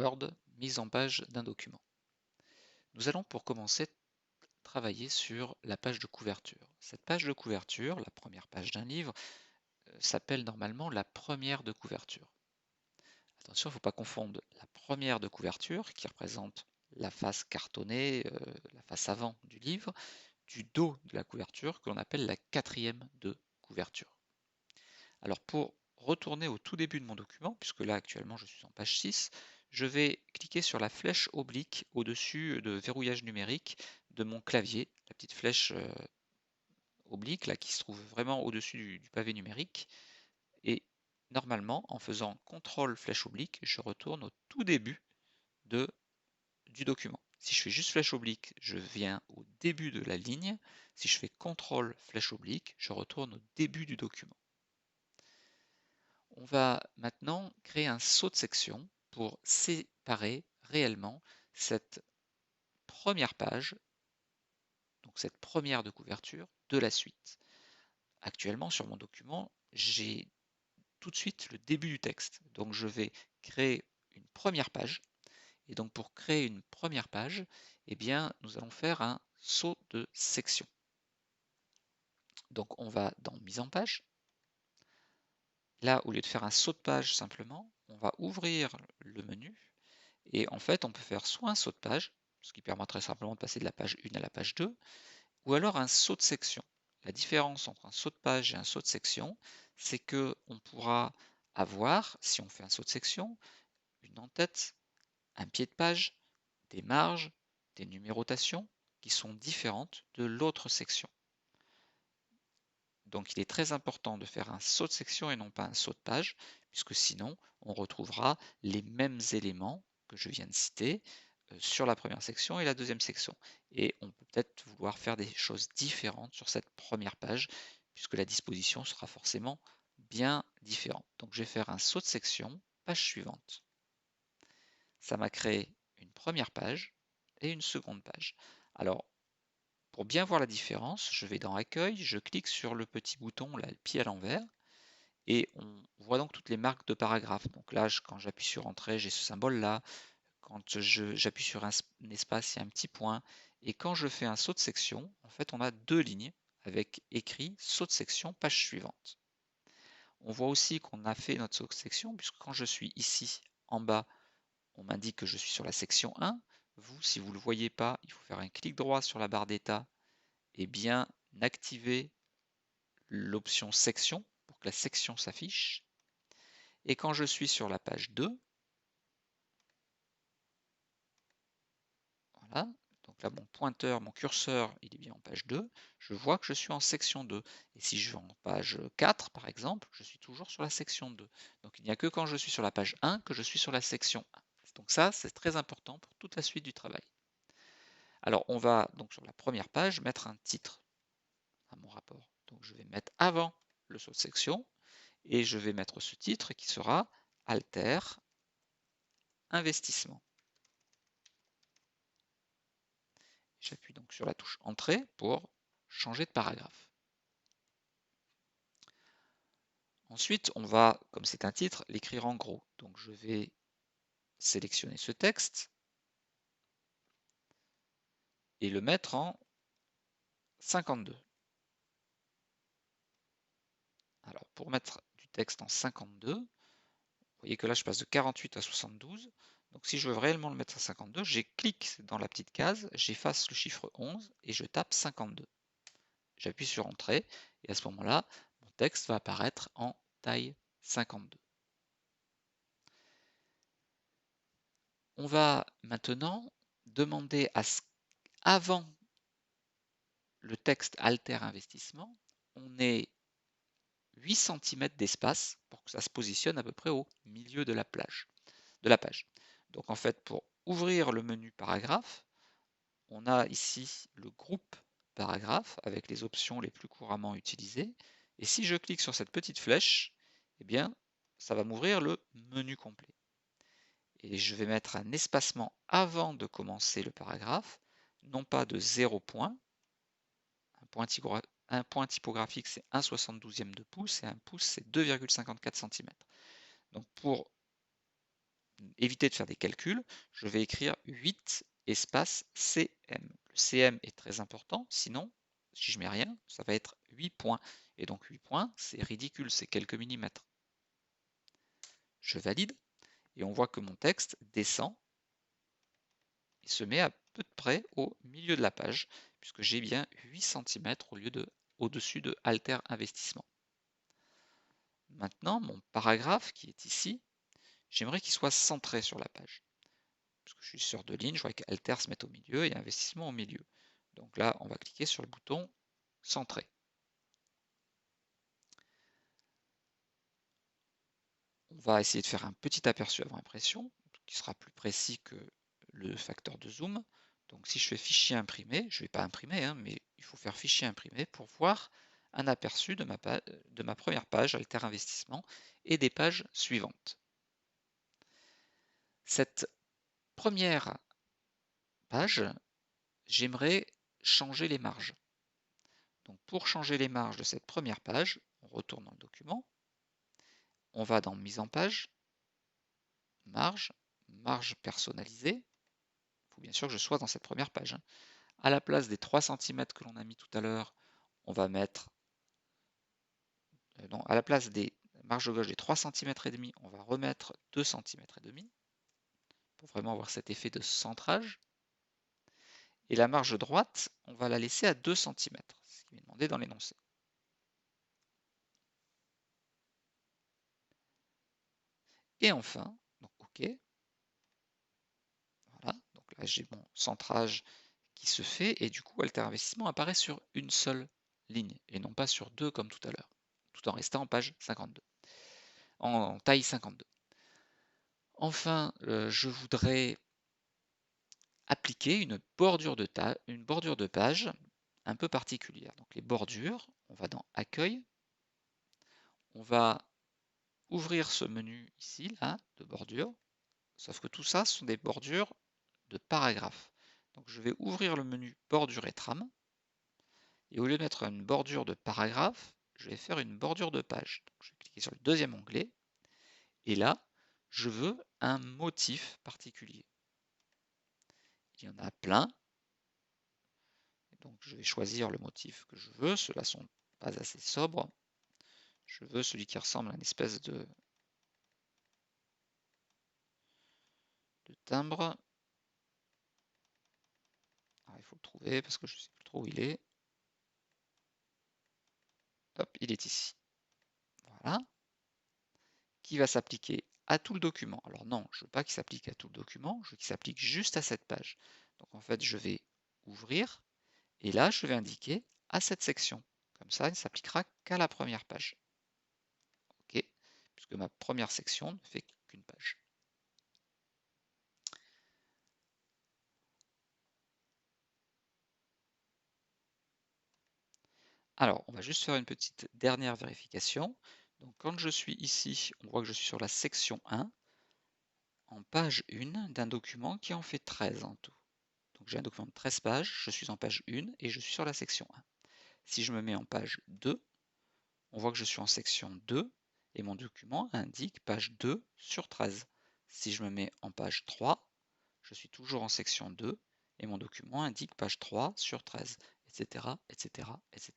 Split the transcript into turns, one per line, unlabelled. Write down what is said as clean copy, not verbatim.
Word, mise en page d'un document. Nous allons pour commencer travailler sur la page de couverture. Cette page de couverture, la première page d'un livre, s'appelle normalement la première de couverture. Attention, il ne faut pas confondre la première de couverture, qui représente la face cartonnée, la face avant du livre, du dos de la couverture, que l'on appelle la quatrième de couverture. Alors pour retourner au tout début de mon document, puisque là actuellement je suis en page 6, je vais cliquer sur la flèche oblique au-dessus de verrouillage numérique de mon clavier, la petite flèche oblique là qui se trouve vraiment au-dessus du pavé numérique. Et normalement, en faisant CTRL flèche oblique, je retourne au tout début du document. Si je fais juste flèche oblique, je viens au début de la ligne. Si je fais CTRL flèche oblique, je retourne au début du document. On va maintenant créer un saut de section pour séparer réellement cette première page, donc cette première de couverture, de la suite. Actuellement, sur mon document, j'ai tout de suite le début du texte. Donc je vais créer une première page. Et donc pour créer une première page, eh bien, nous allons faire un saut de section. Donc on va dans Mise en page. Là, au lieu de faire un saut de page simplement, on va ouvrir le menu. Et en fait, on peut faire soit un saut de page, ce qui permettrait simplement de passer de la page 1 à la page 2, ou alors un saut de section. La différence entre un saut de page et un saut de section, c'est que on pourra avoir, si on fait un saut de section, une en-tête, un pied de page, des marges, des numérotations qui sont différentes de l'autre section. Donc il est très important de faire un saut de section et non pas un saut de page, puisque sinon on retrouvera les mêmes éléments que je viens de citer sur la première section et la deuxième section. Et on peut peut-être vouloir faire des choses différentes sur cette première page, puisque la disposition sera forcément bien différente. Donc je vais faire un saut de section, page suivante. Ça m'a créé une première page et une seconde page. Alors, pour bien voir la différence, je vais dans Accueil, je clique sur le petit bouton, là, le pied à l'envers, et on voit donc toutes les marques de paragraphe. Donc là, quand j'appuie sur Entrée, j'ai ce symbole-là. Quand j'appuie sur un espace, il y a un petit point. Et quand je fais un saut de section, en fait, on a deux lignes avec écrit saut de section, page suivante. On voit aussi qu'on a fait notre saut de section, puisque quand je suis ici en bas, on m'indique que je suis sur la section 1. Vous, si vous ne le voyez pas, il faut faire un clic droit sur la barre d'état et bien activer l'option section pour que la section s'affiche. Et quand je suis sur la page 2, voilà, donc là mon pointeur, mon curseur, il est bien en page 2, je vois que je suis en section 2. Et si je vais en page 4, par exemple, je suis toujours sur la section 2. Donc il n'y a que quand je suis sur la page 1 que je suis sur la section 1. Donc ça, c'est très important pour toute la suite du travail. Alors on va donc sur la première page mettre un titre à mon rapport. Donc je vais mettre avant le saut de section et je vais mettre ce titre qui sera Alter Investissement. J'appuie donc sur la touche Entrée pour changer de paragraphe. Ensuite, on va, comme c'est un titre, l'écrire en gros. Donc je vais sélectionner ce texte et le mettre en 52. Alors pour mettre du texte en 52, vous voyez que là je passe de 48 à 72. Donc si je veux réellement le mettre à 52, j'ai clique dans la petite case, j'efface le chiffre 11 et je tape 52. J'appuie sur Entrée et à ce moment-là, mon texte va apparaître en taille 52. On va maintenant demander à ce qu'avant le texte Alter Investissement, on ait 8 cm d'espace pour que ça se positionne à peu près au milieu de la page. Donc en fait, pour ouvrir le menu paragraphe, on a ici le groupe paragraphe avec les options les plus couramment utilisées. Et si je clique sur cette petite flèche, eh bien, ça va m'ouvrir le menu complet. Et je vais mettre un espacement avant de commencer le paragraphe, non pas de 0 point. Un point typographique, c'est 1/72 de pouce et un pouce, c'est 2,54 cm. Donc pour éviter de faire des calculs, je vais écrire 8 espace CM. Le CM est très important, sinon, si je mets rien, ça va être 8 points. Et donc 8 points, c'est ridicule, c'est quelques millimètres. Je valide, et on voit que mon texte descend et se met à peu près au milieu de la page, puisque j'ai bien 8 cm au-dessus de Alter Investissement. Maintenant, mon paragraphe qui est ici, j'aimerais qu'il soit centré sur la page. Parce que je suis sur 2 lignes, je vois qu'Alter se met au milieu et Investissement au milieu. Donc là, on va cliquer sur le bouton Centrer. On va essayer de faire un petit aperçu avant impression, qui sera plus précis que le facteur de zoom. Donc si je fais fichier imprimé, je ne vais pas imprimer, hein, mais il faut faire fichier imprimé pour voir un aperçu de ma première page Alter Investissement et des pages suivantes. Cette première page, j'aimerais changer les marges. Donc pour changer les marges de cette première page, on retourne dans le document, on va dans mise en page, marge, marge personnalisée. Il faut bien sûr que je sois dans cette première page. À la place des 3 cm que l'on a mis tout à l'heure, on va mettre, non, à la place des marges de gauche des 3 cm et demi, on va remettre 2 cm et demi pour vraiment avoir cet effet de centrage. Et la marge droite, on va la laisser à 2 cm, ce qui est demandé dans l'énoncé. Et enfin, donc OK, voilà, donc là j'ai mon centrage qui se fait et du coup Alter Investissement apparaît sur une seule ligne et non pas sur deux comme tout à l'heure, tout en restant en page 52, en taille 52. Enfin, je voudrais appliquer une bordure de page un peu particulière. Donc les bordures, on va dans Accueil, on va ouvrir ce menu ici, là, de bordure, sauf que tout ça, ce sont des bordures de paragraphes. Donc je vais ouvrir le menu Bordure et trame, et au lieu de mettre une bordure de paragraphe, je vais faire une bordure de page. Donc je vais cliquer sur le deuxième onglet, et là, je veux un motif particulier. Il y en a plein, donc je vais choisir le motif que je veux. Ceux-là sont pas assez sobres. Je veux celui qui ressemble à une espèce de timbre. Alors, il faut le trouver parce que je ne sais plus trop où il est. Hop, il est ici. Voilà. Qui va s'appliquer à tout le document. Alors non, je ne veux pas qu'il s'applique à tout le document, je veux qu'il s'applique juste à cette page. Donc en fait, je vais ouvrir et là, je vais indiquer à cette section. Comme ça, il ne s'appliquera qu'à la première page. OK, puisque ma première section ne fait qu'une page. Alors, on va juste faire une petite dernière vérification. Donc quand je suis ici, on voit que je suis sur la section 1, en page 1 d'un document qui en fait 13 en tout. Donc j'ai un document de 13 pages, je suis en page 1 et je suis sur la section 1. Si je me mets en page 2, on voit que je suis en section 2 et mon document indique page 2 sur 13. Si je me mets en page 3, je suis toujours en section 2 et mon document indique page 3 sur 13, etc., etc., etc.